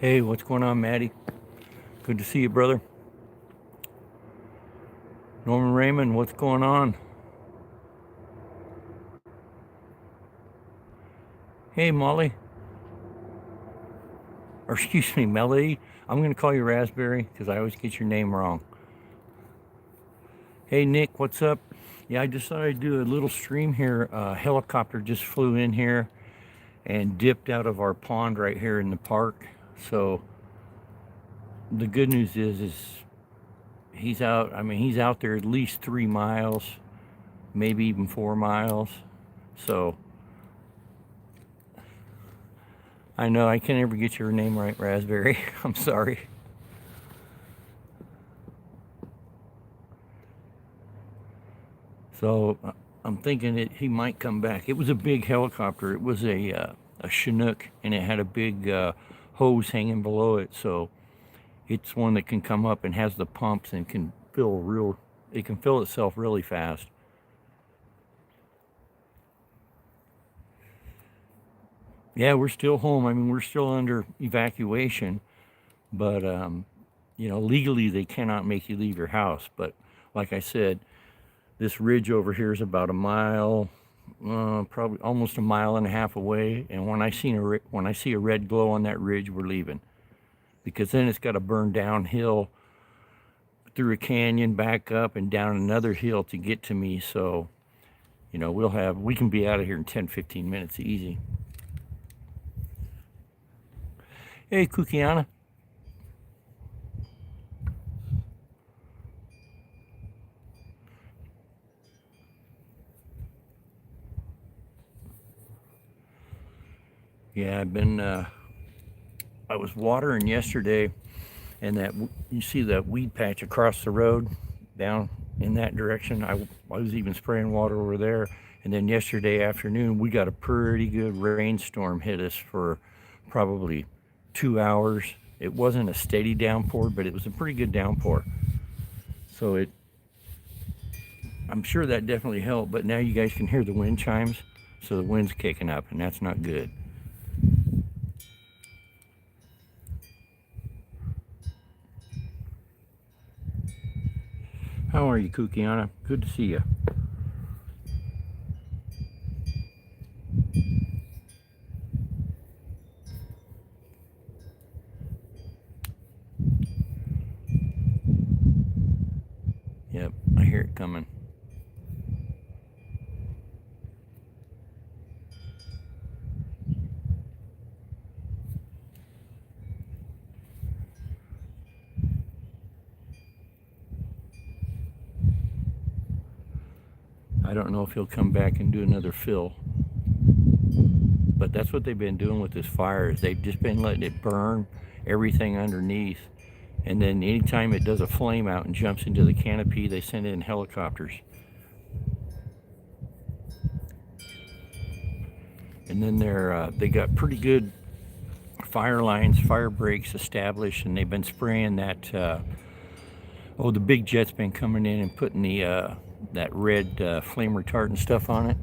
Hey, what's going on, Maddie? Good to see you, brother. Norman Raymond, what's going on? Hey, Molly, or excuse me, Melody. I'm going to call you Raspberry because I always get your name wrong. Hey, Nick, what's up? Yeah, I decided I'd do a little stream here. A helicopter just flew in here and dipped out of our pond right here in the park. So the good news is he's out. I mean, he's out there at least 3 miles, maybe even 4 miles. So I know I can't ever get your name right, Raspberry. I'm sorry. So I'm thinking he might come back. It was a big helicopter. It was a Chinook, and it had a big hose hanging below it. So it's one that can come up and has the pumps and can fill real. It can fill itself really fast. Yeah, we're still home. I mean, we're still under evacuation, but legally they cannot make you leave your house. But like I said, this ridge over here is about a mile, probably almost a mile and a half away. And when I see a red glow on that ridge, we're leaving because then it's got to burn downhill through a canyon, back up, and down another hill to get to me. So we can be out of here in 10, 15 minutes easy. Hey, Kukiana. Yeah, I was watering yesterday, and you see that weed patch across the road down in that direction. I was even spraying water over there. And then yesterday afternoon, we got a pretty good rainstorm hit us for probably 2 hours. It wasn't a steady downpour, but it was a pretty good downpour. So I'm sure that definitely helped. But now you guys can hear the wind chimes, so the wind's kicking up, and that's not good. How are you, Kukiana? Good to see you. Yep, I hear it coming. I don't know if he'll come back and do another fill, but that's what they've been doing with this fire is they've just been letting it burn everything underneath. And then anytime it does a flame out and jumps into the canopy, they send in helicopters. And then they got pretty good fire lines, fire breaks established, and they've been spraying that. The big jet's been coming in and putting that red flame retardant stuff on it.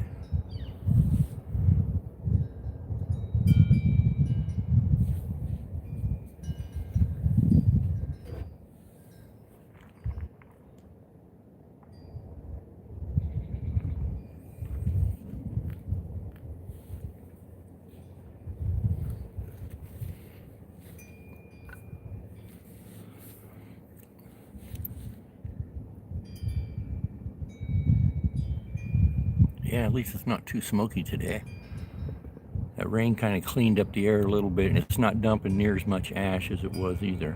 Yeah, at least it's not too smoky today. That rain kind of cleaned up the air a little bit, and it's not dumping near as much ash as it was either.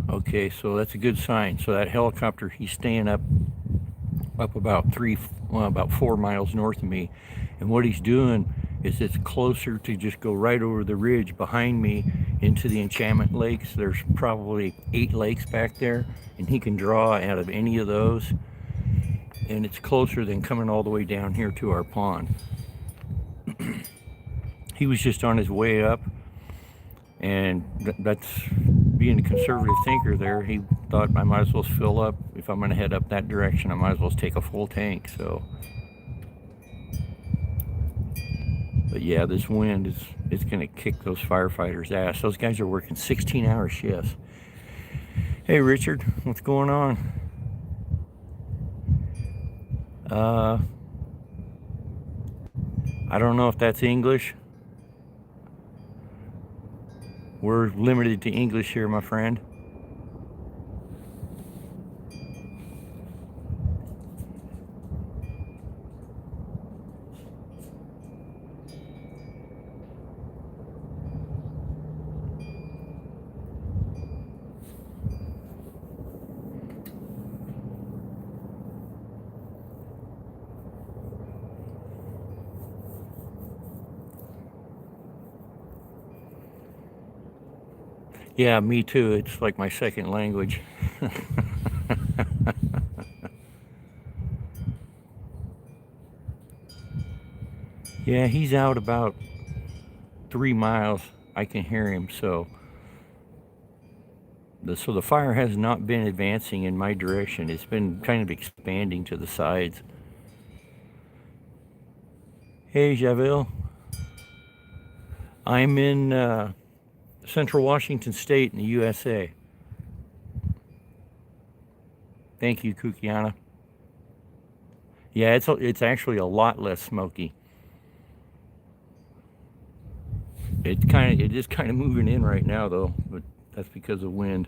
Okay, so that's a good sign. So that helicopter, he's staying up about 4 miles north of me, and what he's doing is it's closer to just go right over the ridge behind me into the Enchantment Lakes. There's probably 8 lakes back there, and he can draw out of any of those, and it's closer than coming all the way down here to our pond. He was just on his way up, and that's being a conservative thinker there, he thought I might as well fill up. If I'm going to head up that direction, I might as well take a full tank. So, but yeah, this wind is it's going to kick those firefighters' ass. Those guys are working 16-hour shifts. Hey, Richard, what's going on? I don't know if that's English. We're limited to English here, my friend. Yeah, me too. It's like my second language. Yeah, he's out about 3 miles. I can hear him. So the fire has not been advancing in my direction. It's been kind of expanding to the sides. Hey, Javille. I'm in Central Washington State in the USA. Thank you, Kukiana. Yeah, it's actually a lot less smoky. It is kind of moving in right now though, but that's because of wind.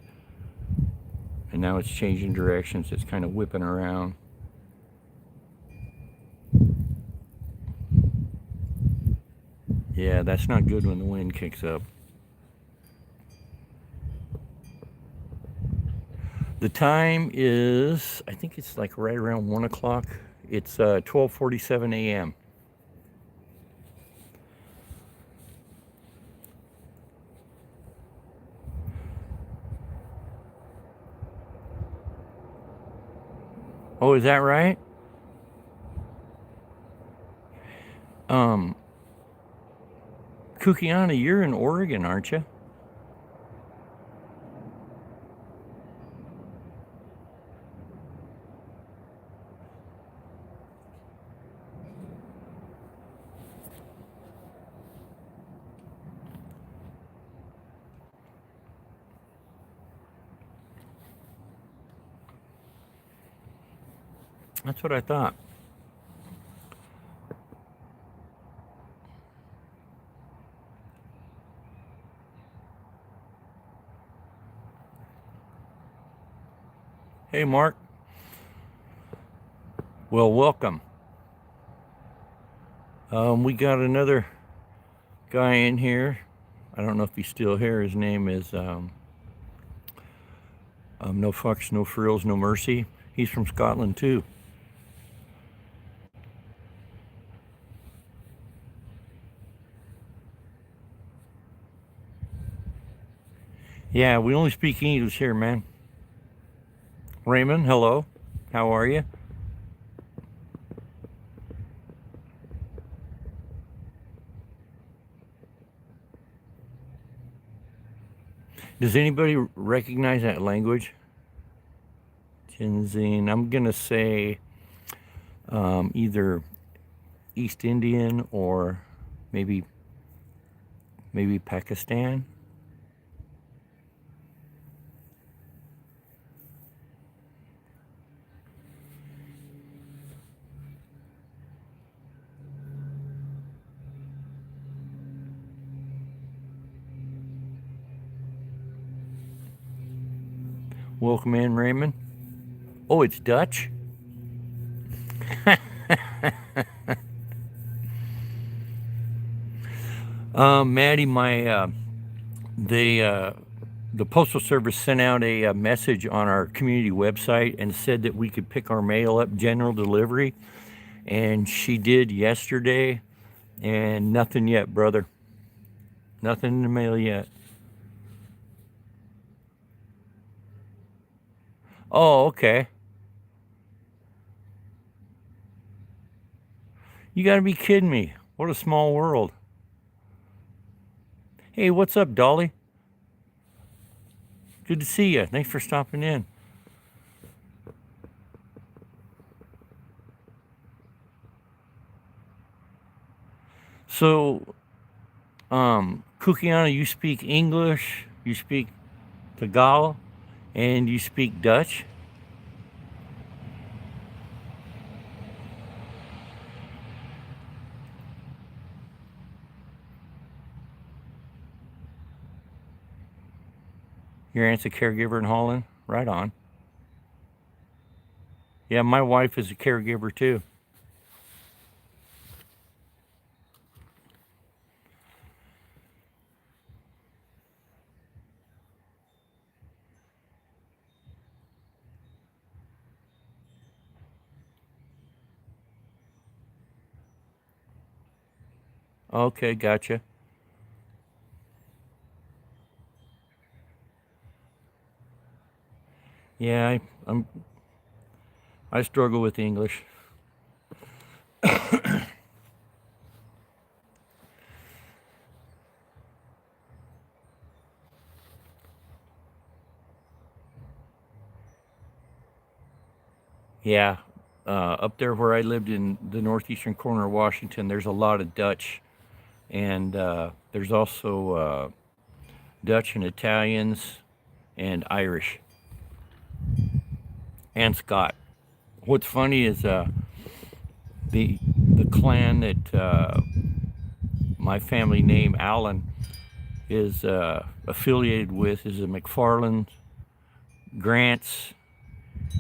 And now it's changing directions. It's kind of whipping around. Yeah, that's not good when the wind kicks up. The time is, I think it's like right around 1 o'clock. It's 12:47 a.m. Oh, is that right? Um, Kukiana, you're in Oregon, aren't you? That's what I thought. Hey, Mark. Well, welcome. We got another guy in here. I don't know if he's still here. His name is No Fucks, No Frills, No Mercy. He's from Scotland too. Yeah, we only speak English here, man. Raymond, hello. How are you? Does anybody recognize that language? Tenzin. I'm gonna say either East Indian or maybe Pakistan. Welcome in, Raymond. Oh, it's Dutch? Maddie, the Postal Service sent out a message on our community website and said that we could pick our mail up general delivery. And she did yesterday, and nothing yet, brother. Nothing in the mail yet. Oh, okay. You gotta be kidding me. What a small world. Hey, what's up, Dolly? Good to see you. Thanks for stopping in. So, Kukiana, you speak English, you speak Tagalog, and you speak Dutch? Your aunt's a caregiver in Holland? Right on. Yeah, my wife is a caregiver too. Okay, gotcha. Yeah, I struggle with English. Yeah, up there where I lived in the northeastern corner of Washington, there's a lot of Dutch, and there's also Dutch and Italians and Irish and Scott. What's funny is the clan that my family name Allen is affiliated with is the McFarlands, Grants,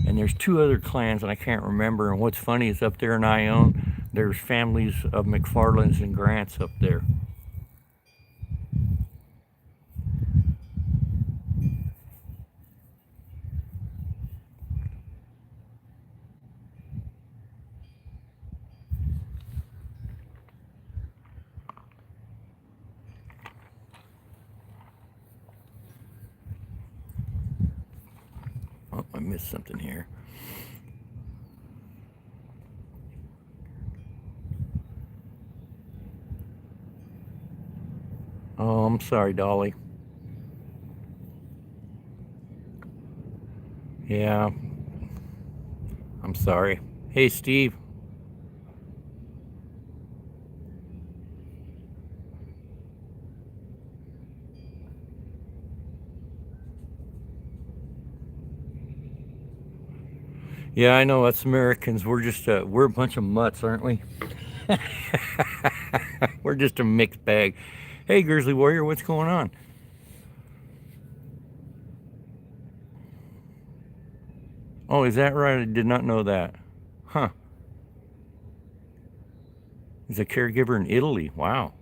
and there's two other clans and I can't remember. And what's funny is up there in Ione, there's families of McFarlands and Grants up there. Oh, I missed something here. Oh, I'm sorry, Dolly. Yeah, I'm sorry. Hey, Steve. Yeah, I know us Americans. We're just we're a bunch of mutts, aren't we? We're just a mixed bag. Hey, Grizzly Warrior, what's going on? Oh, is that right? I did not know that. Huh. He's a caregiver in Italy. Wow.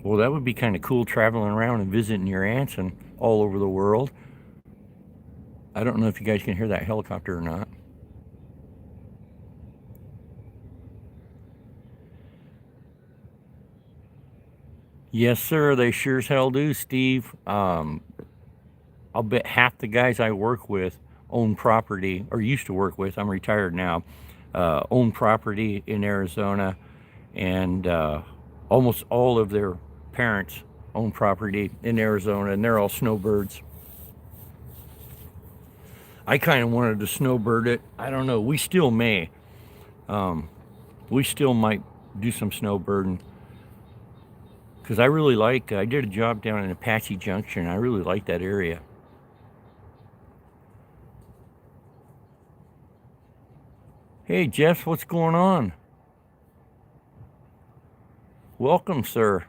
Well, that would be kind of cool traveling around and visiting your aunts and all over the world. I don't know if you guys can hear that helicopter or not. Yes, sir. They sure as hell do, Steve. I'll bet half the guys I work with own property, or used to work with. I'm retired now. Own property in Arizona, and almost all of their parents own property in Arizona, and they're all snowbirds. I kind of wanted to snowbird it. I don't know. We still may. We still might do some snowbirding because I really like. I did a job down in Apache Junction. I really like that area. Hey, Jeff, what's going on? Welcome, sir.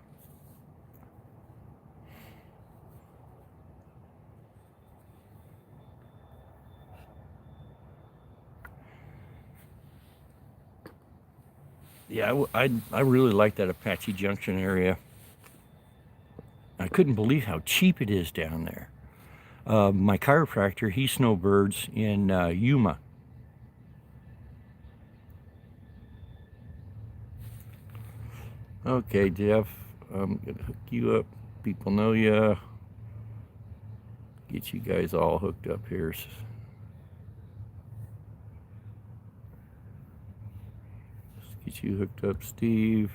Yeah, I really like that Apache Junction area. I couldn't believe how cheap it is down there. My chiropractor, he snowbirds in Yuma. Okay, Jeff, I'm gonna hook you up. People know ya. Get you guys all hooked up here. Let's get you hooked up, Steve.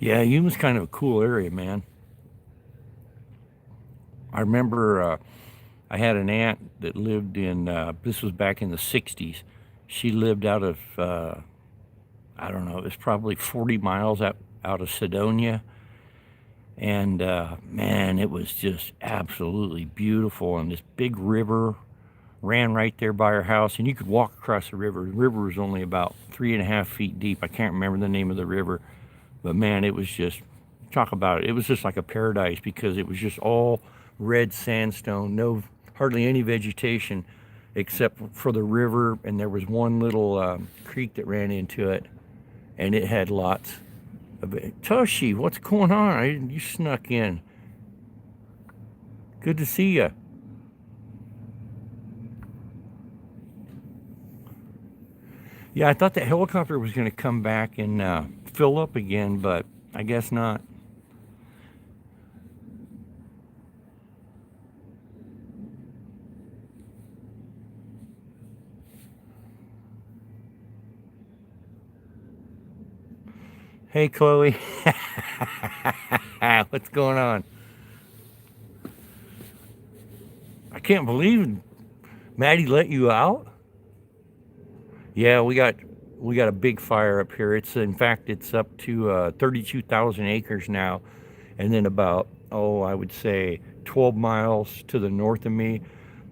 Yeah, Yuma's kind of a cool area, man. I remember I had an aunt that lived in, this was back in the 60s. She lived out of, I don't know, it was probably 40 miles out of Sedonia. And man, it was just absolutely beautiful. And this big river ran right there by our house, and you could walk across the river. The river was only about 3.5 feet deep. I can't remember the name of the river, but man, it was just, talk about it. It was just like a paradise because it was just all red sandstone, no, hardly any vegetation except for the river, and there was one little creek that ran into it, and it had lots of it. Toshi, what's going on? You snuck in. Good to see you. Yeah, I thought the helicopter was going to come back and fill up again, but I guess not. Hey, Chloe. What's going on? I can't believe Maddie let you out. Yeah, we got a big fire up here. It's, in fact, it's up to 32,000 acres now, and then about, oh, I would say 12 miles to the north of me,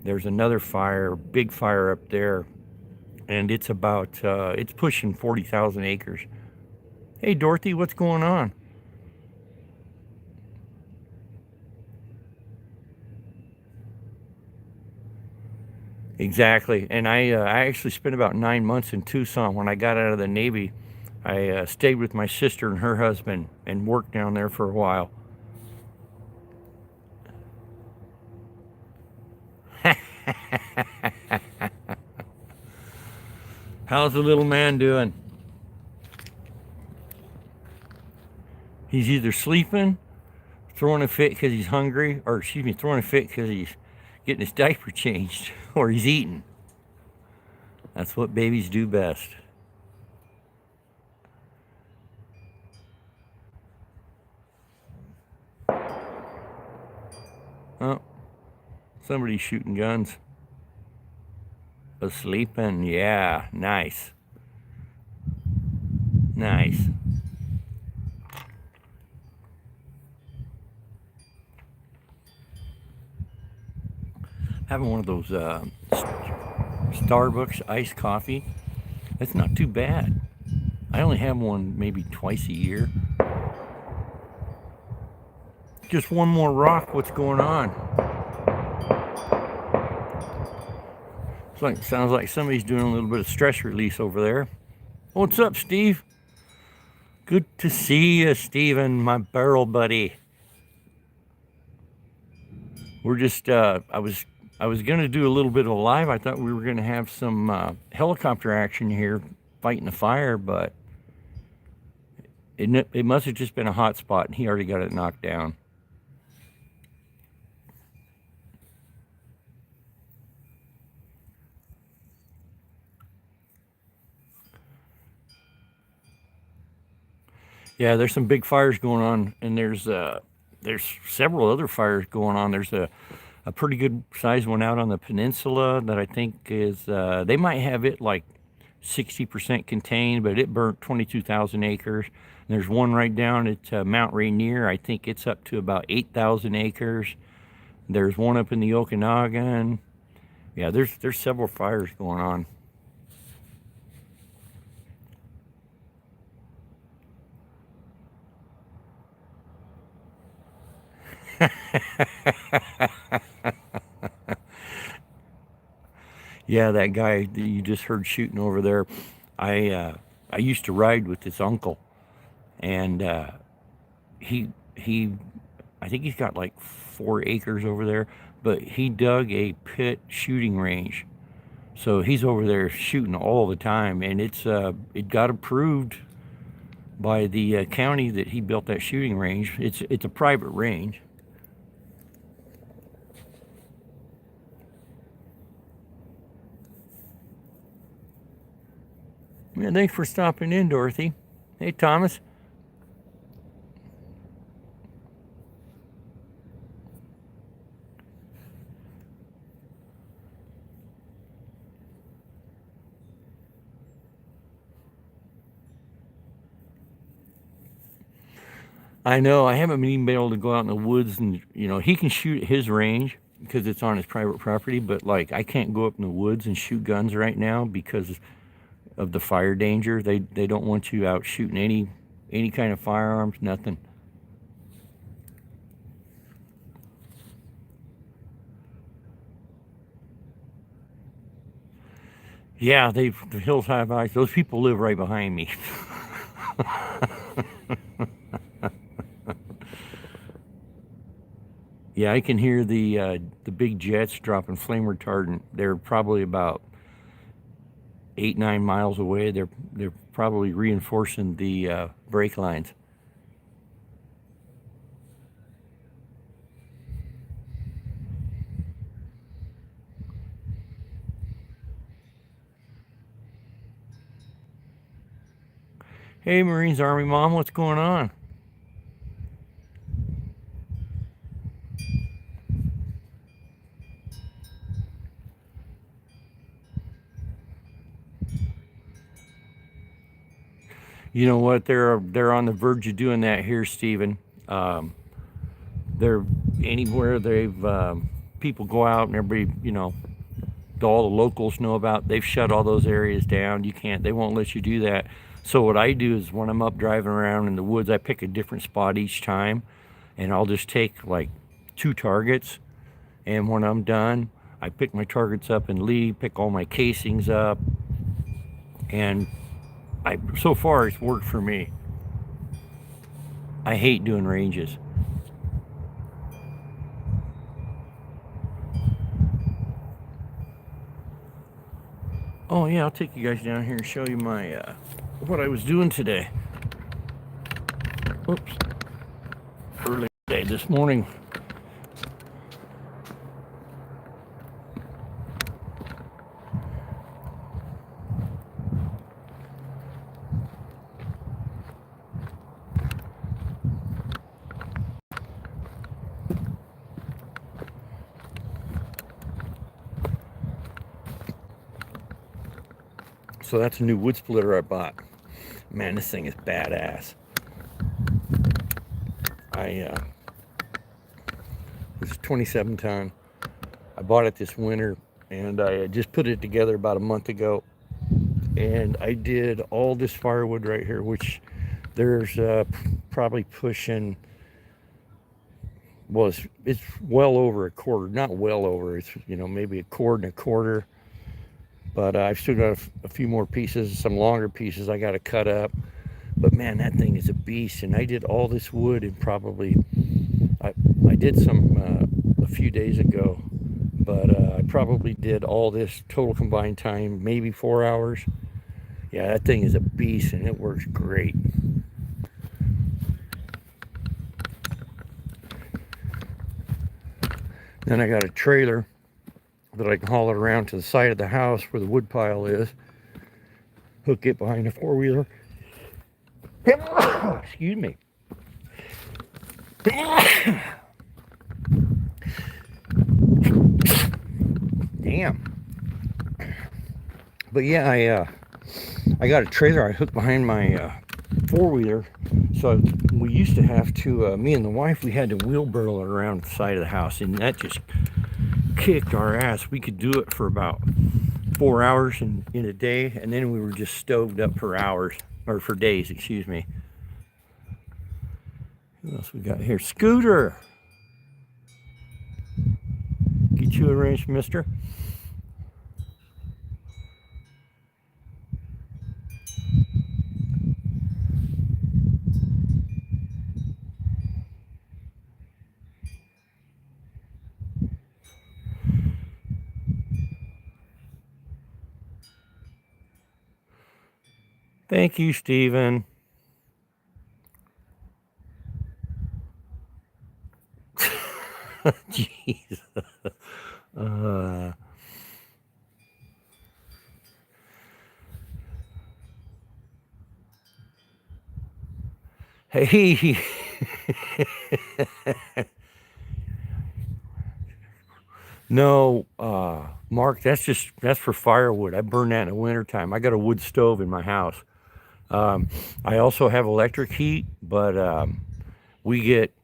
there's another fire, big fire up there, and it's about it's pushing 40,000 acres. Hey, Dorothy, what's going on? Exactly. And I actually spent about 9 months in Tucson when I got out of the Navy. I stayed with my sister and her husband and worked down there for a while. How's the little man doing? He's either sleeping, throwing a fit because he's hungry, or excuse me, throwing a fit because he's getting his diaper changed, or he's eating. That's what babies do best. Oh, somebody's shooting guns. Sleeping, yeah, nice. Nice. Having one of those Starbucks iced coffee, that's not too bad. I only have one maybe twice a year. Just one more rock, what's going on? Sounds like somebody's doing a little bit of stress release over there. What's up, Steve? Good to see you, Steven, my barrel buddy. We're just, I was gonna do a little bit of live. I thought we were gonna have some helicopter action here, fighting the fire, but it must have just been a hot spot, and he already got it knocked down. Yeah, there's some big fires going on, and there's several other fires going on. There's a pretty good sized one out on the peninsula that I think is they might have it like 60% contained, but it burnt 22,000 acres. And there's one right down at Mount Rainier. I think it's up to about 8,000 acres. There's one up in the Okanagan. Yeah, there's several fires going on. Yeah, that guy that you just heard shooting over there. I used to ride with his uncle, and he I think he's got like 4 acres over there, but he dug a pit shooting range. So he's over there shooting all the time, and it got approved by the county that he built that shooting range. It's a private range. Yeah, thanks for stopping in, Dorothy. Hey, Thomas. I know. I haven't even been able to go out in the woods, and he can shoot at his range because it's on his private property. But like, I can't go up in the woods and shoot guns right now because of the fire danger. They don't want you out shooting any kind of firearms, nothing. Yeah, the hills have eyes. Those people live right behind me. Yeah, I can hear the big jets dropping flame retardant. They're probably about 8-9 miles away. They're probably reinforcing the brake lines. Hey, Marines Army Mom, what's going on? You know what? They're on the verge of doing that here, Stephen. Um, they're anywhere they've people go out and everybody, all the locals know about. They've shut all those areas down. You can't. They won't let you do that. So what I do is when I'm up driving around in the woods, I pick a different spot each time, and I'll just take like 2 targets. And when I'm done, I pick my targets up and leave. Pick all my casings up, and so far it's worked for me. I hate doing ranges. Oh yeah, I'll take you guys down here and show you my what I was doing today. Oops, early day this morning. So that's a new wood splitter I bought. Man, this thing is badass. This is 27 ton. I bought it this winter, and I just put it together about a month ago. And I did all this firewood right here, which there's probably pushing, well, it's well over a quarter. Not well over, it's maybe a cord and a quarter. But I've still got a few more pieces, some longer pieces I got to cut up. But man, that thing is a beast. And I did all this wood in probably, I did some a few days ago, but I probably did all this total combined time, maybe 4 hours. Yeah, that thing is a beast, and it works great. Then I got a trailer that I can haul it around to the side of the house where the wood pile is, hook it behind a four-wheeler. Excuse me. Damn. But yeah, I got a trailer I hooked behind my four-wheeler. So we used to have to, me and the wife, we had to wheelbarrow it around the side of the house, and that just kicked our ass. We could do it for about 4 hours in a day, and then we were just stoved up for hours, or for days, excuse me. Who else we got here? Scooter! Get you a wrench, mister. Thank you, Stephen. Jeez. Hey. No, Mark, that's for firewood. I burn that in the wintertime. I got a wood stove in my house. I also have electric heat, but we get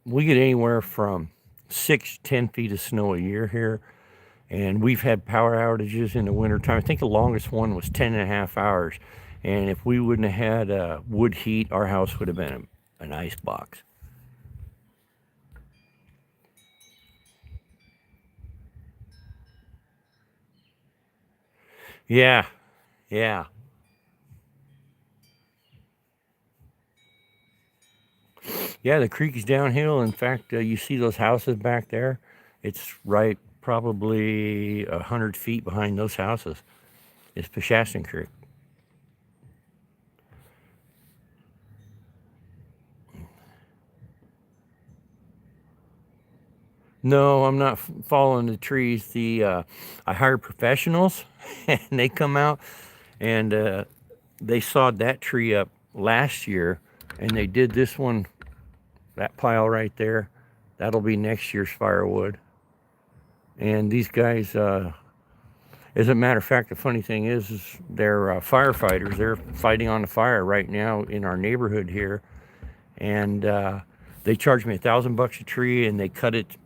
we get anywhere from 6 to 10 feet of snow a year here, and we've had power outages in the wintertime. I think the longest one was 10.5 hours, and if we wouldn't have had wood heat, our house would have been an ice box. Yeah, yeah. Yeah, the creek is downhill. In fact, you see those houses back there? It's right probably 100 feet behind those houses. It's Peshastin Creek. No, I'm not following the trees. I hire professionals, and they come out and they sawed that tree up last year, and they did this one, that pile right there. That'll be next year's firewood. And these guys, as a matter of fact, the funny thing is they're firefighters. They're fighting on the fire right now in our neighborhood here, and they charge me $1,000 a tree, and they cut it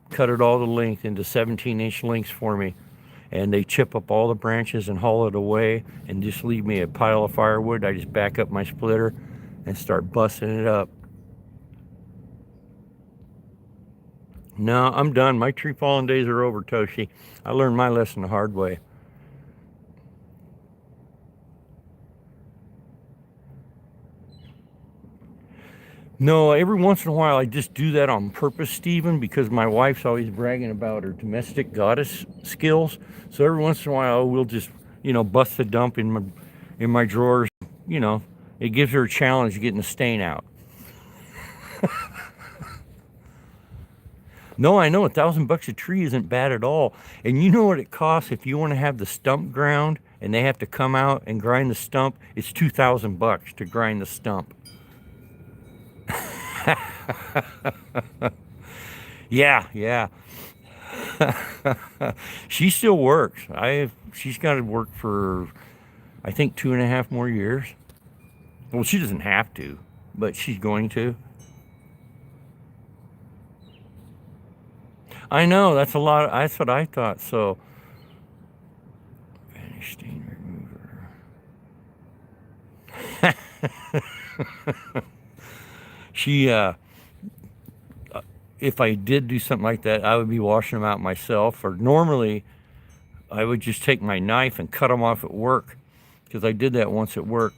all the length into 17-inch lengths for me, and they chip up all the branches and haul it away, and just leave me a pile of firewood. I just back up my splitter and start busting it up. No, I'm done. My tree falling days are over, Toshi. I learned my lesson the hard way. No, every once in a while I just do that on purpose, Stephen, because my wife's always bragging about her domestic goddess skills. So every once in a while we'll just, bust a dump in my drawers. You know, it gives her a challenge getting the stain out. No, I know $1,000 a tree isn't bad at all. And you know what it costs if you want to have the stump ground and they have to come out and grind the stump? It's $2,000 to grind the stump. Yeah, yeah. She still works. She's got to work for, I think, 2.5 more years. Well, she doesn't have to, but she's going to. I know that's a lot. That's what I thought. So, vanish stain remover. She, if I did do something like that, I would be washing them out myself. Or normally, I would just take my knife and cut them off at work, because I did that once at work.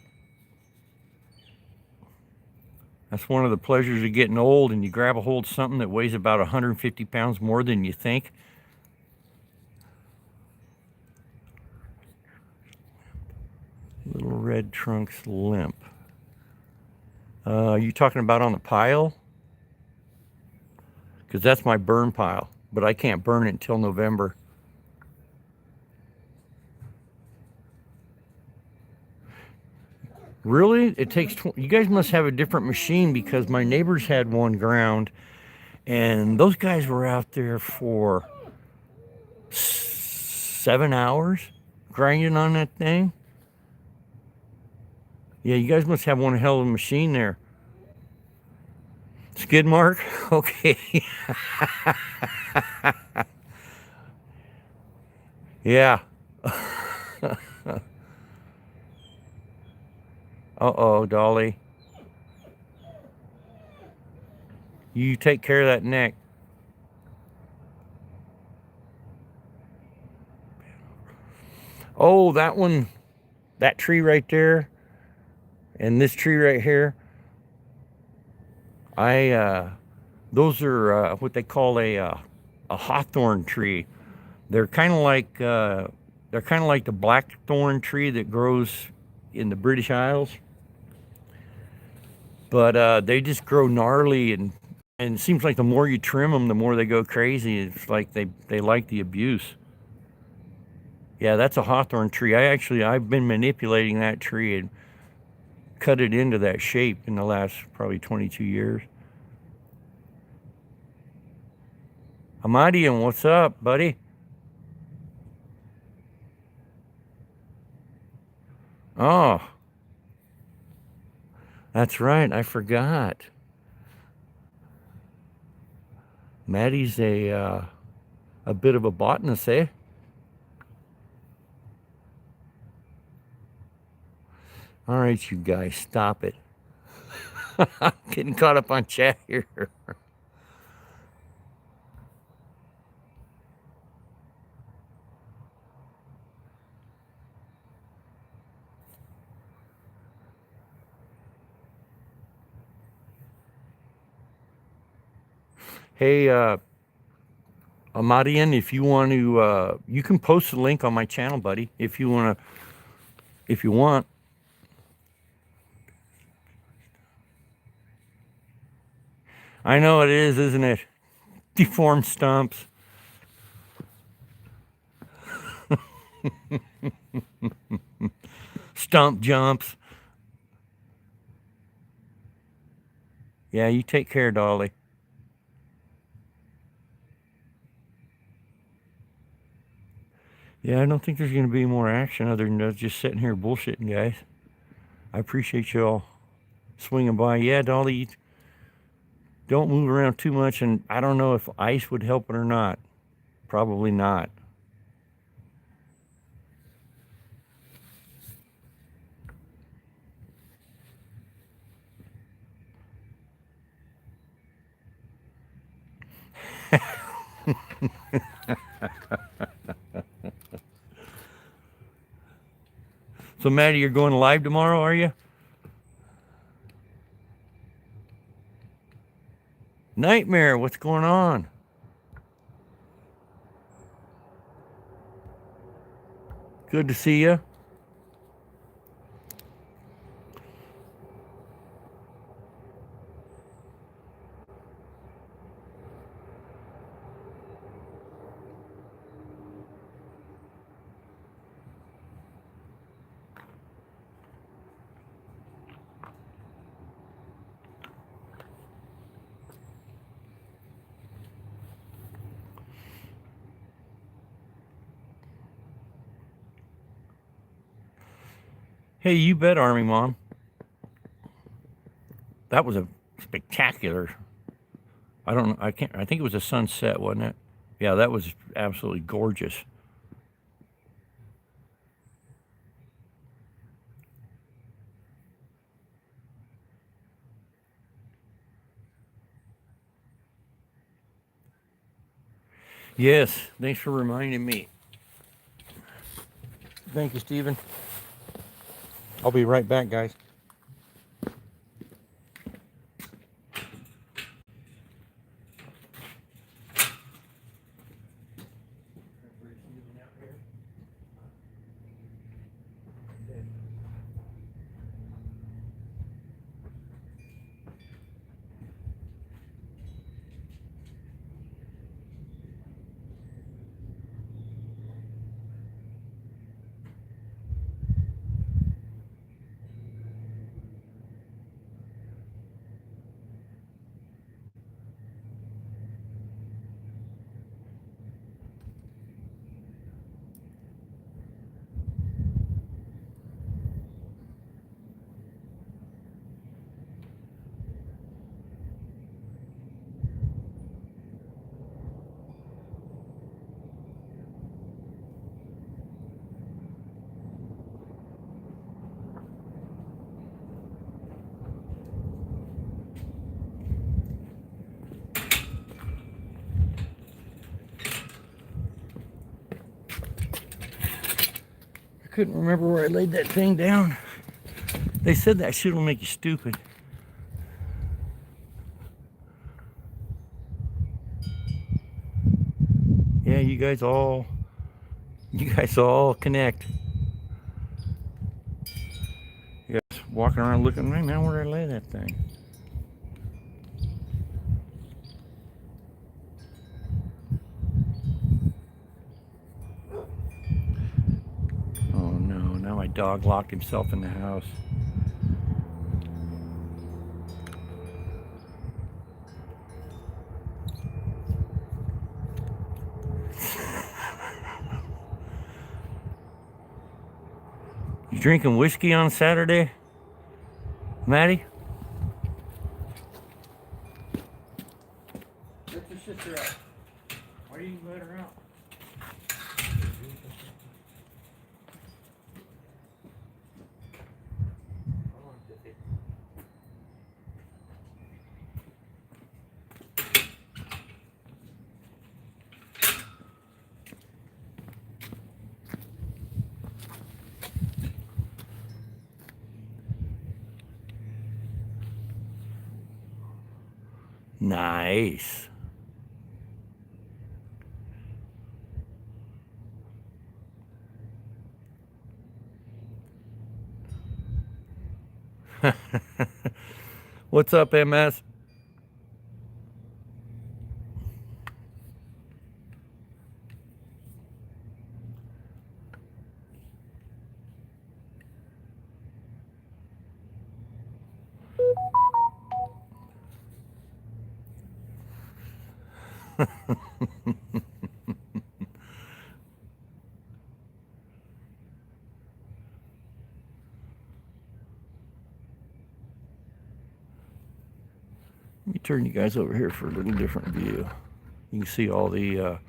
That's one of the pleasures of getting old, and you grab a hold of something that weighs about 150 pounds more than you think. Little red trunks limp. You talking about on the pile? Because that's my burn pile, but I can't burn it until November. Really? It takes. You guys must have a different machine, because my neighbors had one ground, and those guys were out there for 7 hours grinding on that thing. Yeah, you guys must have one hell of a machine there. Skid mark? Okay. Yeah. Uh-oh, Dolly. You take care of that neck. Oh, that one, that tree right there, and this tree right here. Those are what they call a hawthorn tree. They're kind of like the blackthorn tree that grows in the British Isles, but they just grow gnarly, and it seems like the more you trim them, the more they go crazy. It's like they like the abuse. Yeah, that's a hawthorn tree. I've been manipulating that tree and cut it into that shape in the last probably 22 years. Amadian, what's up, buddy? Oh, that's right. I forgot. Maddie's a bit of a botanist, eh? All right, you guys, stop it. I'm getting caught up on chat here. Hey, Amadian, if you want to, you can post a link on my channel, buddy, if you want to, if you want. I know it is, isn't it? Deformed stumps. Stump jumps. Yeah, you take care, Dolly. Yeah, I don't think there's going to be more action other than us just sitting here bullshitting, guys. I appreciate y'all swinging by. Yeah, Dolly, don't move around too much, and I don't know if ice would help it or not. Probably not. So, Maddie, you're going live tomorrow, are you? Nightmare, what's going on? Good to see you. Hey, you bet, Army Mom. That was a spectacular. I don't know. I think it was a sunset, wasn't it? Yeah, that was absolutely gorgeous. Yes, thanks for reminding me. Thank you, Stephen. I'll be right back, guys. Couldn't remember where I laid that thing down. They said that shit will make you stupid. Yeah, you guys all connect. You guys walking around looking, right now, where did I lay that thing? Oh no, now my dog locked himself in the house. You drinking whiskey on Saturday, Maddie? Get your sister out. Nice. What's up, MS? Let me turn you guys over here for a little different view. You can see all the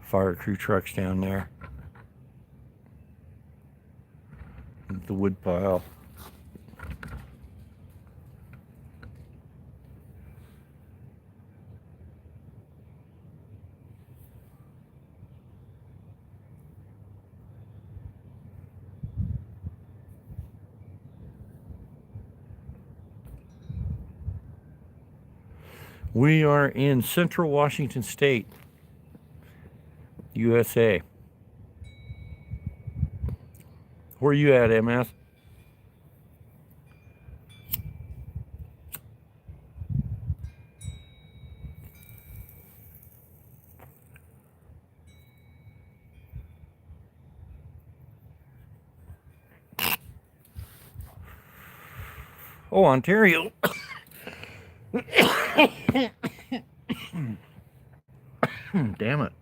fire crew trucks down there. The wood pile. We are in Central Washington State, USA. Where are you at, MS? Oh, Ontario. Damn it.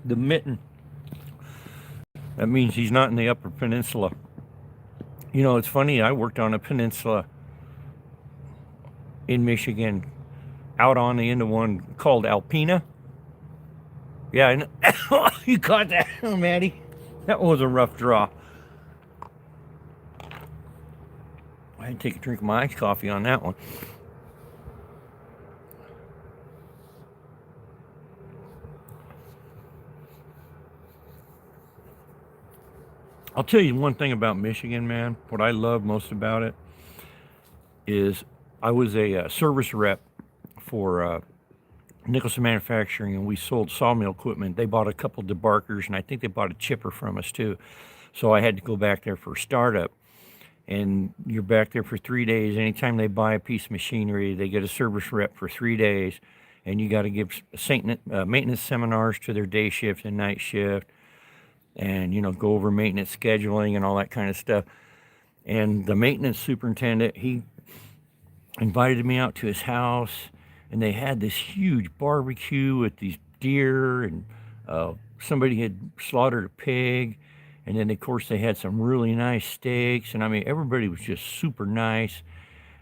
The mitten. That means he's not in the Upper Peninsula. You know, it's funny, I worked on a peninsula in Michigan, out on the end of one called Alpena. Yeah, I know. You caught that, Maddie? That was a rough draw. I had to take a drink of my iced coffee on that one. I'll tell you one thing about Michigan, man. What I love most about it is I was a service rep for Nicholson Manufacturing, and we sold sawmill equipment. They bought a couple debarkers, and I think they bought a chipper from us too. So I had to go back there for startup. And you're back there for 3 days. Anytime they buy a piece of machinery, they get a service rep for 3 days, and you got to give maintenance seminars to their day shift and night shift, and go over maintenance scheduling and all that kind of stuff. And the maintenance superintendent, he invited me out to his house, and they had this huge barbecue with these deer, and somebody had slaughtered a pig, and then of course they had some really nice steaks, and I mean everybody was just super nice.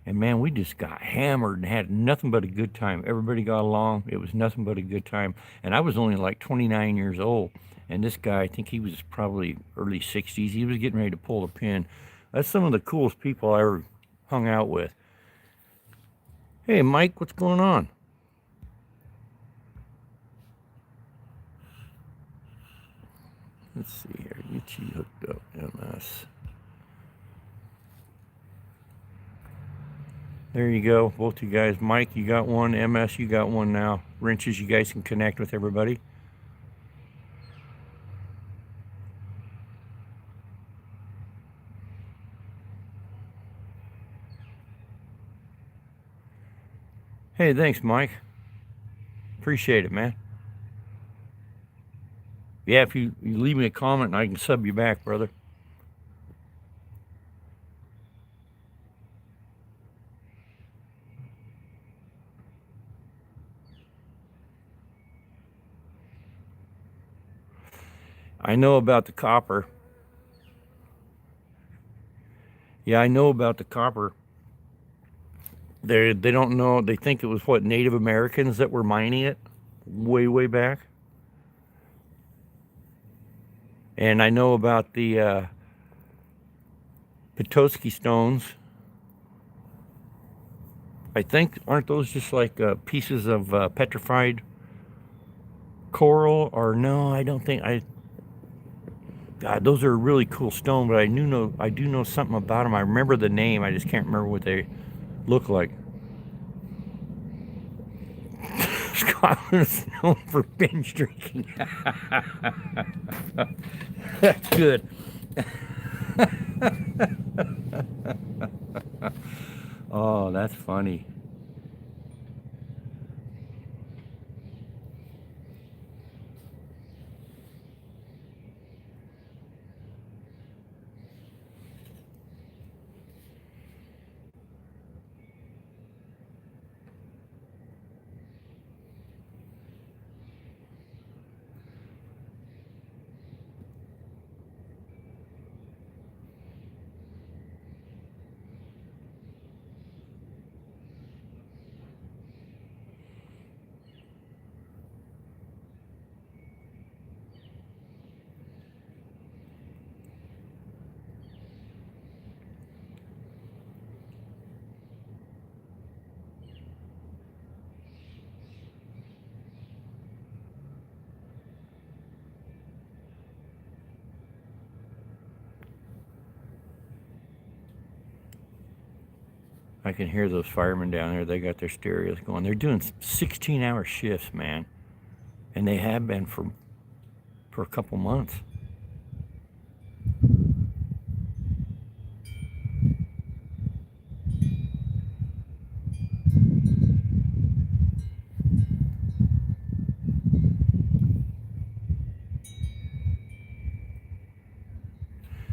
And man, we just got hammered and had nothing but a good time. Everybody got along. It was nothing but a good time. And I was only like 29 years old. And this guy, I think he was probably early 60s. He was getting ready to pull the pin. That's some of the coolest people I ever hung out with. Hey, Mike, what's going on? Let's see here. Get you hooked up, MS. There you go, both you guys. Mike, you got one. MS, you got one now. Wrenches, you guys can connect with everybody. Hey, thanks, Mike. Appreciate it, man. Yeah, if you leave me a comment, I can sub you back, brother. I know about the copper. Yeah, I know about the copper. They don't know. They think it was what, Native Americans that were mining it way back. And I know about the Petoskey stones. I think, aren't those just like pieces of petrified coral? Or no, I don't think I. God, those are a really cool stone, but I do know something about them. I remember the name, I just can't remember what they look like. Scotland is known for binge drinking. Good. Oh, that's funny. I can hear those firemen down there. They got their stereos going. They're doing 16-hour shifts, man, and they have been for a couple months.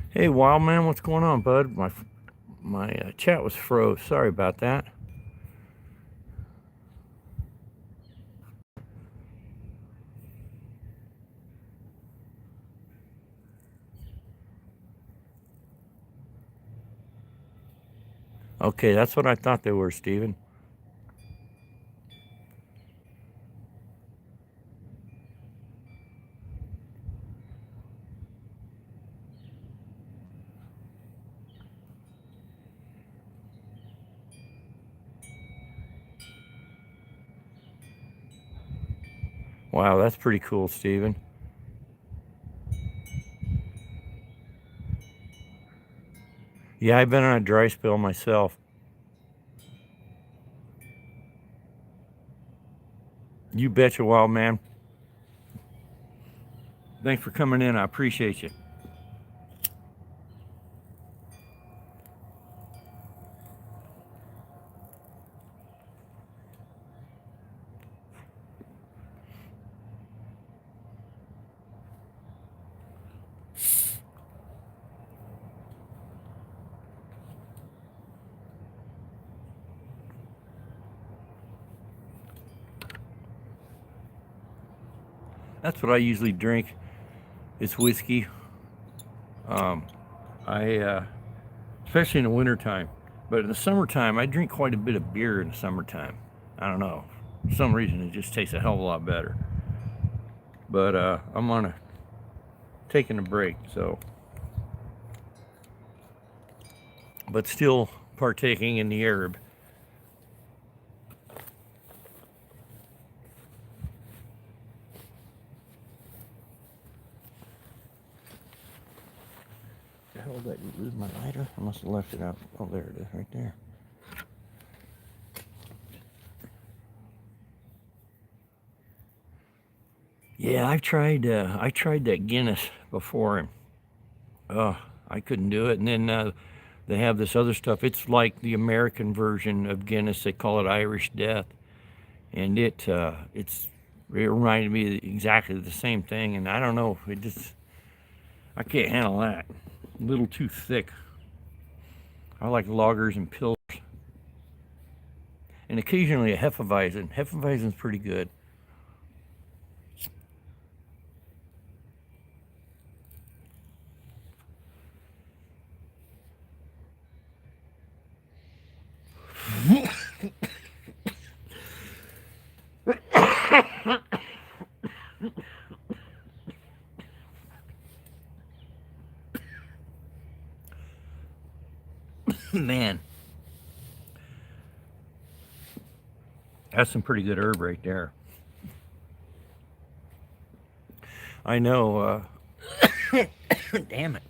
Hey, wild man, what's going on, bud? My chat was froze. Sorry about that. Okay, that's what I thought they were, Steven. Wow, that's pretty cool, Steven. Yeah, I've been on a dry spell myself. You betcha, wild man. Thanks for coming in. I appreciate you. That's what I usually drink. It's whiskey. Um, I especially in the wintertime. But in the summertime, I drink quite a bit of beer in the summertime. I don't know. For some reason, it just tastes a hell of a lot better. But I'm on a taking a break, so but still partaking in the herb. The hell did I lose my lighter? I must have left it out. Oh, there it is, right there. Yeah, I tried that Guinness before, and oh, I couldn't do it. And then they have this other stuff. It's like the American version of Guinness. They call it Irish Death, and it reminded me exactly the same thing. And I don't know, it just I can't handle that. A little too thick. I like lagers and pills, and occasionally a Hefeweizen. Hefeweizen's pretty good. Man, That's some pretty good herb right there. I know, damn it.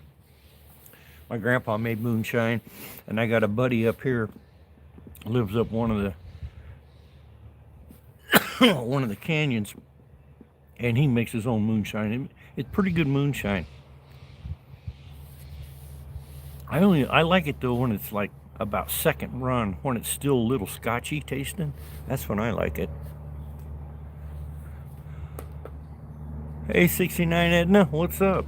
My grandpa made moonshine, and I got a buddy up here, lives up one of the canyons, and he makes his own moonshine. It's pretty good moonshine. I like it though when it's like about second run, when it's still a little scotchy tasting. That's when I like it. Hey, 69 Edna, what's up?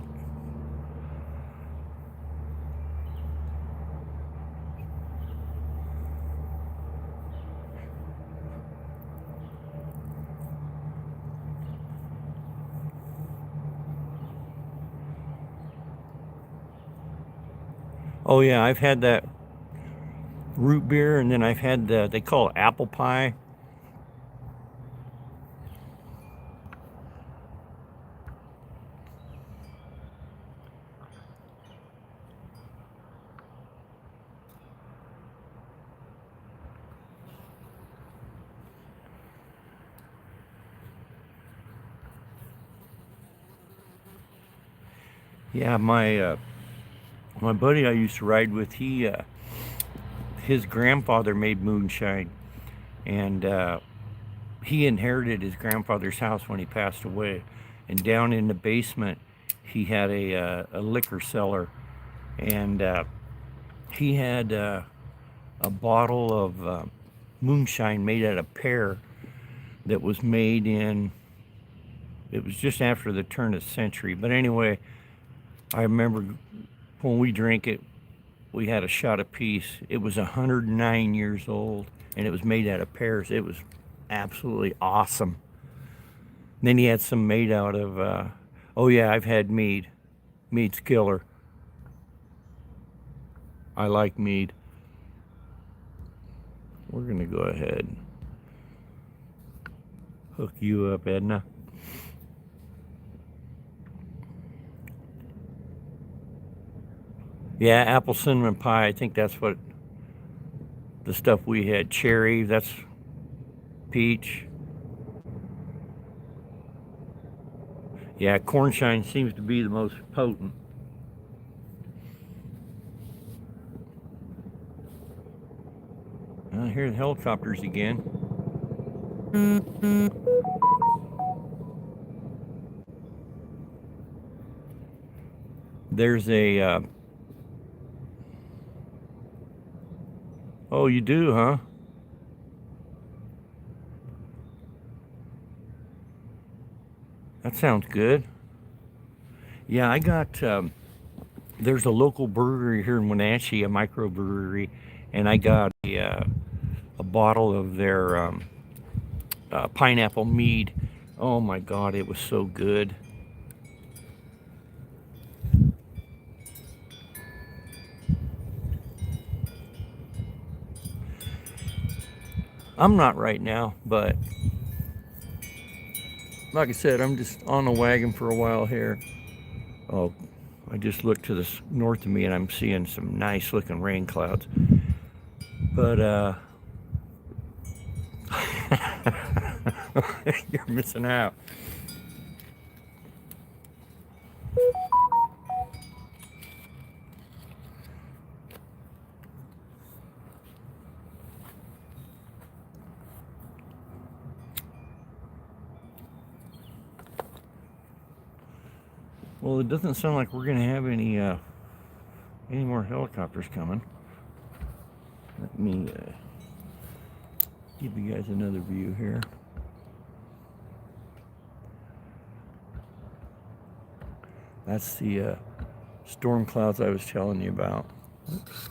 Oh yeah, I've had that root beer, and then I've had they call it apple pie. Yeah, my buddy I used to ride with, his grandfather made moonshine, and he inherited his grandfather's house when he passed away, and down in the basement he had a liquor cellar, and he had a bottle of moonshine made out of pear that was made in, it was just after the turn of the century. But anyway, I remember when we drank it, we had a shot apiece. It was 109 years old, and it was made out of pears. It was absolutely awesome. And then he had some made out of, oh yeah, I've had mead. Mead's killer. I like mead. We're gonna go ahead and hook you up, Edna. Yeah, apple cinnamon pie. I think that's what the stuff we had. Cherry, that's peach. Yeah, cornshine seems to be the most potent. I hear the helicopters again. There's a, oh, you do, huh? That sounds good. Yeah, I got, there's a local brewery here in Wenatchee, a microbrewery, and I got a bottle of their pineapple mead. Oh my God, it was so good. I'm not right now, but like I said, I'm just on the wagon for a while here. Oh, I just looked to the north of me and I'm seeing some nice looking rain clouds. But you're missing out. Well, it doesn't sound like we're gonna have any more helicopters coming. Let me give you guys another view here. That's the storm clouds I was telling you about. Oops.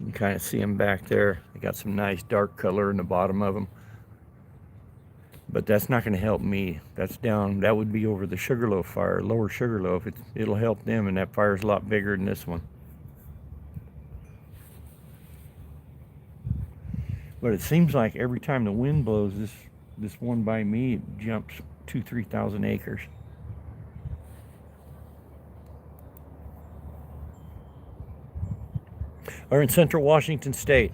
You can kind of see them back there. They got some nice dark color in the bottom of them. But that's not going to help me. That's down, that would be over the Sugarloaf fire, lower Sugarloaf. It'll help them, and that fire's a lot bigger than this one. But it seems like every time the wind blows, this one by me, it jumps 2,000-3,000 acres. or in central Washington State.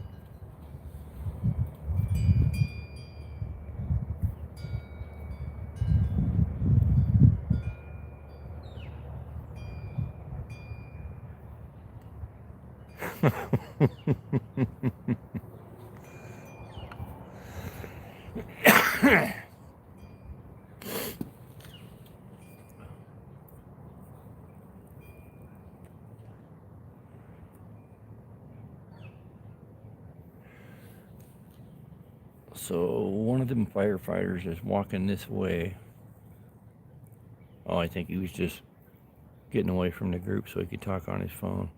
So one of them firefighters is walking this way. Oh, I think he was just getting away from the group so he could talk on his phone.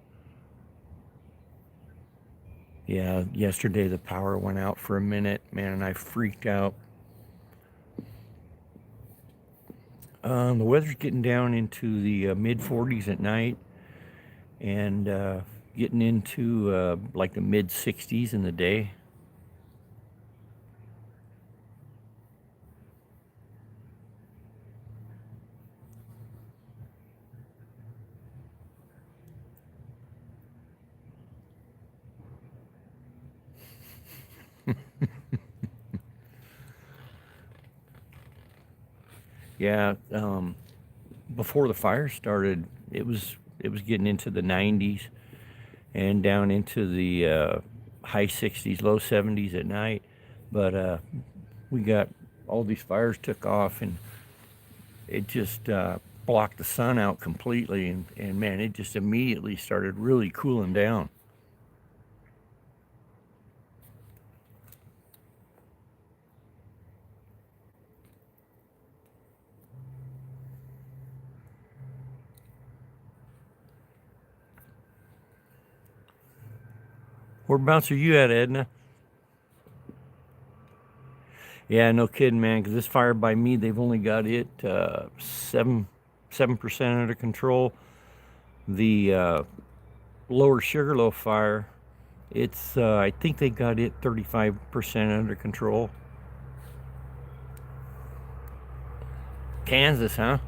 Yeah, yesterday the power went out for a minute, man, and I freaked out. The weather's getting down into the mid 40s at night, and getting into like the mid 60s in the day. Yeah, before the fire started, it was getting into the 90s and down into the high 60s, low 70s at night. But we got all these fires took off, and it just blocked the sun out completely, and man, it just immediately started really cooling down. Whereabouts are you at, Edna? Yeah, no kidding, man. Because this fire by me, they've only got it 7% under control. The lower Sugarloaf fire, it's I think they got it 35% under control. Kansas, huh?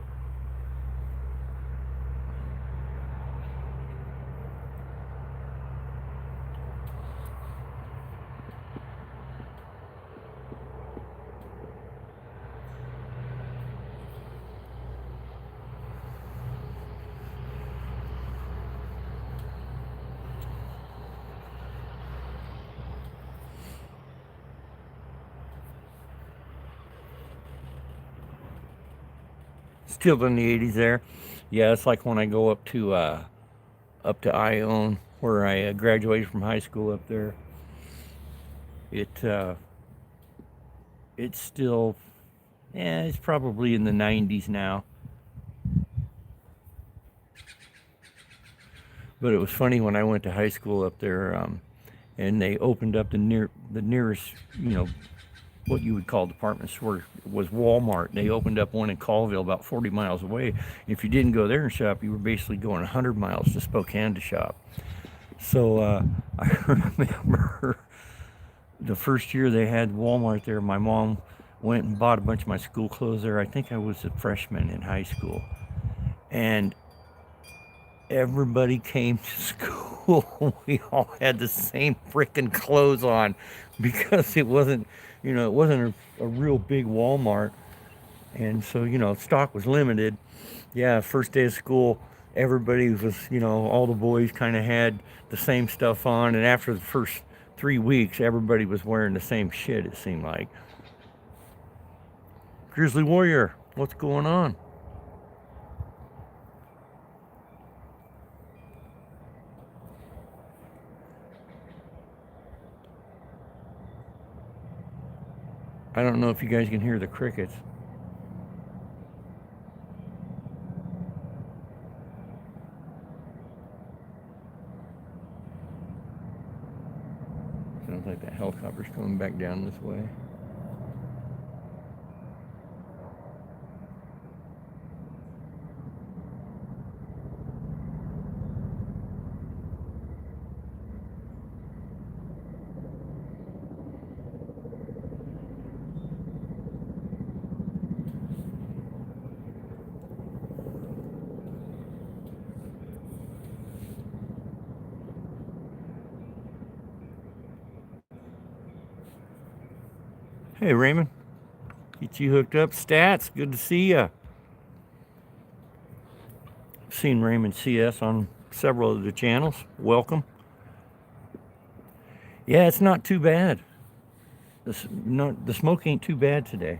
Still in the 80s there. Yeah, it's like when I go up to Ione, where I graduated from high school up there. It it's still, yeah, it's probably in the 90s now. But it was funny when I went to high school up there, and they opened up the nearest, what you would call department store was Walmart. They opened up one in Colville, about 40 miles away. If you didn't go there and shop, you were basically going 100 miles to Spokane to shop. So I remember the first year they had Walmart there, my mom went and bought a bunch of my school clothes there. I think I was a freshman in high school. And everybody came to school. We all had the same freaking clothes on because it wasn't a real big Walmart. And so, stock was limited. Yeah, first day of school, everybody was, all the boys kind of had the same stuff on. And after the first 3 weeks, everybody was wearing the same shit, it seemed like. Grizzly Warrior, what's going on? I don't know if you guys can hear the crickets. Sounds like that helicopter's coming back down this way. Hey, Raymond. Get you hooked up. Stats, good to see ya. Seen Raymond CS on several of the channels. Welcome. Yeah, it's not too bad. The smoke ain't too bad today.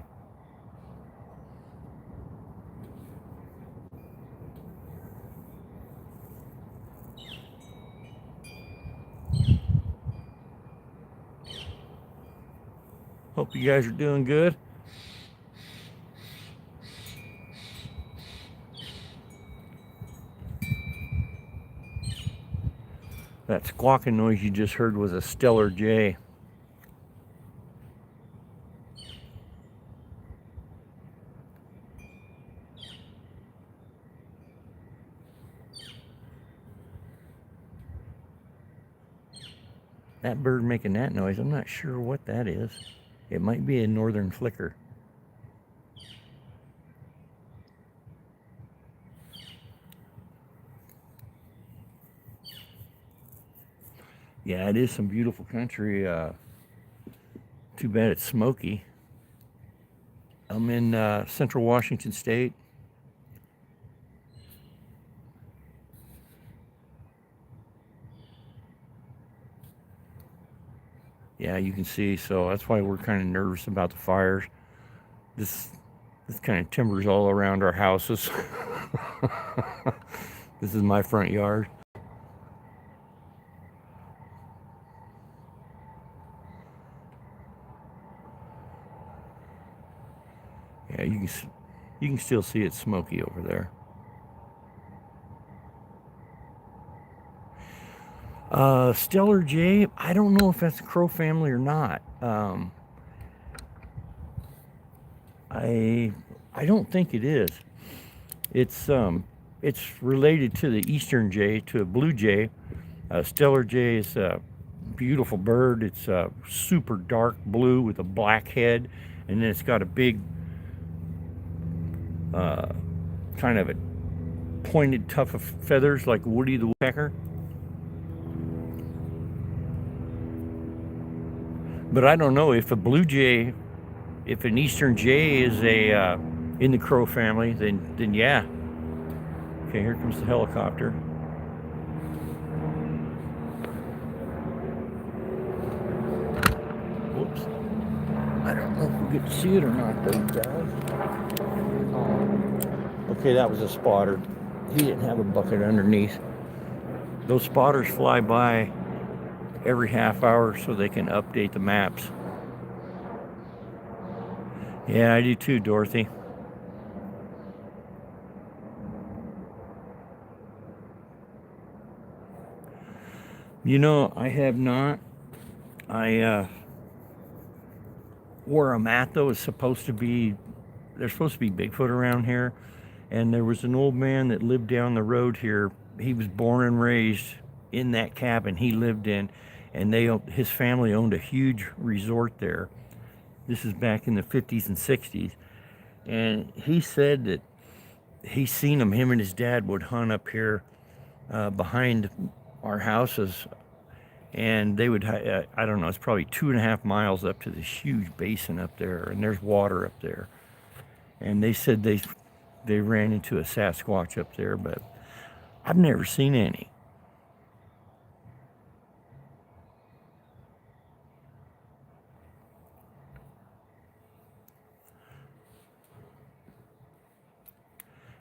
Hope you guys are doing good. That squawking noise you just heard was a stellar jay. That bird making that noise, I'm not sure what that is. It might be a northern flicker. Yeah, it is some beautiful country. Too bad it's smoky. I'm in central Washington State. Yeah, you can see, so that's why we're kind of nervous about the fires. This kind of timbers all around our houses. This is my front yard. Yeah, you can still see it smoky over there. Stellar jay, I don't know if that's a crow family or not. I don't think it is. It's related to the eastern jay, to a blue jay. Stellar jay is a beautiful bird. It's super dark blue with a black head, and then it's got a big kind of a pointed tuft of feathers like Woody the Woodpecker. But I don't know if a blue jay, if an eastern jay is a in the crow family, then yeah. Okay, here comes the helicopter. Whoops. I don't know if we'll get to see it or not, though, guys. Okay, that was a spotter. He didn't have a bucket underneath. Those spotters fly by every half hour so they can update the maps. Yeah, I do too, Dorothy. You know, I have not. Where I'm at, though, is supposed to be, there's supposed to be Bigfoot around here. And there was an old man that lived down the road here. He was born and raised in that cabin he lived in. And his family owned a huge resort there. This is back in the 50s and 60s. And he said that he seen him and his dad would hunt up here behind our houses. And they would, I don't know, it's probably 2.5 miles up to this huge basin up there. And there's water up there. And they said they ran into a Sasquatch up there, but I've never seen any.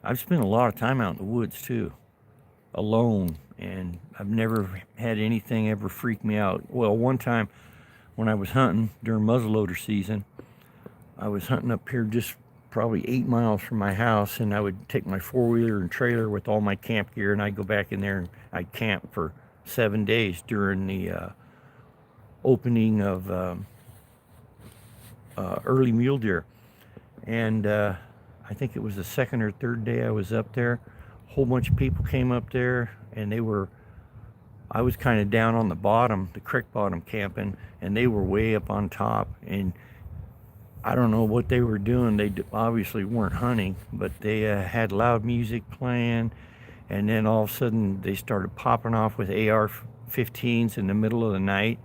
I've spent a lot of time out in the woods too, alone, and I've never had anything ever freak me out. Well, one time when I was hunting during muzzleloader season, I was hunting up here just probably 8 miles from my house, and I would take my four-wheeler and trailer with all my camp gear, and I'd go back in there and I'd camp for 7 days during the opening of early mule deer. And I think it was the second or third day I was up there. A whole bunch of people came up there, and I was kind of down on the bottom, the creek bottom camping, and they were way up on top. And I don't know what they were doing. They obviously weren't hunting, but they had loud music playing, and then all of a sudden they started popping off with AR-15s in the middle of the night.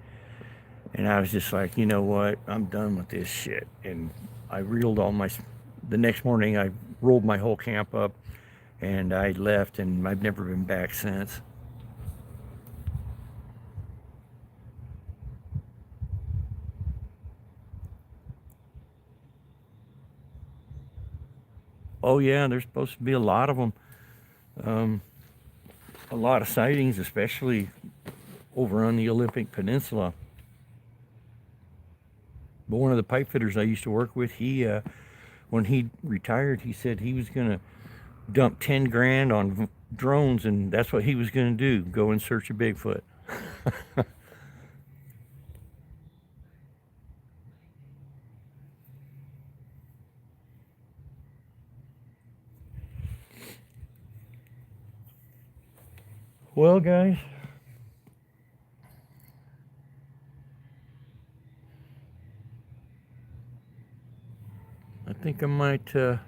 And I was just like, you know what? I'm done with this shit. And I reeled all my. The next morning, I rolled my whole camp up, and I left, and I've never been back since. Oh yeah, there's supposed to be a lot of them. Um, a lot of sightings, especially over on the Olympic Peninsula. But one of the pipe fitters I used to work with, when he retired, he said he was gonna dump 10 grand on drones, and that's what he was gonna do. Go in search of Bigfoot. Well, guys, I think I might. Let's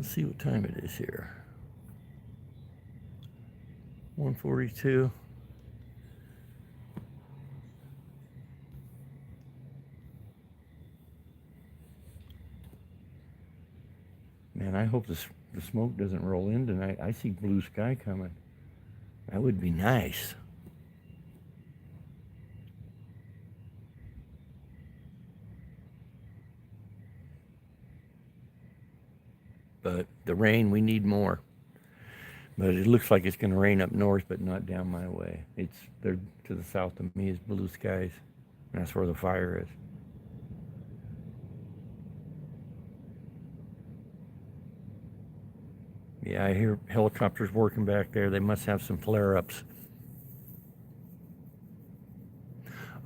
see what time it is here. 1:42. Man, I hope the smoke doesn't roll in tonight. I see blue sky coming. That would be nice. But the rain, we need more. But it looks like it's going to rain up north, but not down my way. It's there to the south of me is blue skies. And that's where the fire is. Yeah, I hear helicopters working back there. They must have some flare-ups.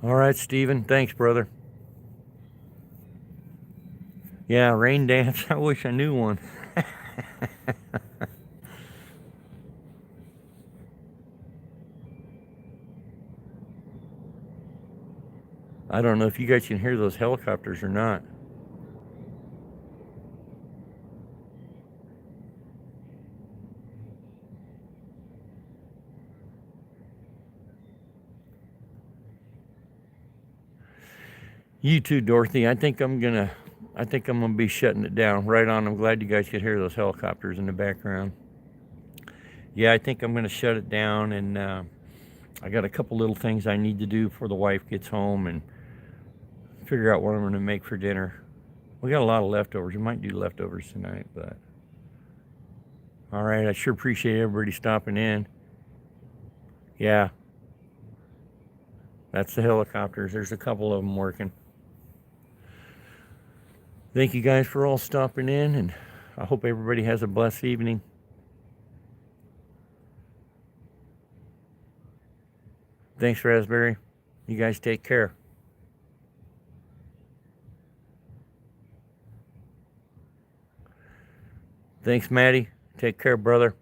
All right, Stephen. Thanks, brother. Yeah, rain dance. I wish I knew one. I don't know if you guys can hear those helicopters or not. You too, Dorothy. I think I'm gonna be shutting it down. Right on. I'm glad you guys could hear those helicopters in the background. Yeah, I think I'm gonna shut it down, and I got a couple little things I need to do before the wife gets home, and figure out what I'm gonna make for dinner. We got a lot of leftovers. We might do leftovers tonight, but all right. I sure appreciate everybody stopping in. Yeah, that's the helicopters. There's a couple of them working. Thank you guys for all stopping in, and I hope everybody has a blessed evening. Thanks, Raspberry. You guys take care. Thanks, Maddie. Take care, brother.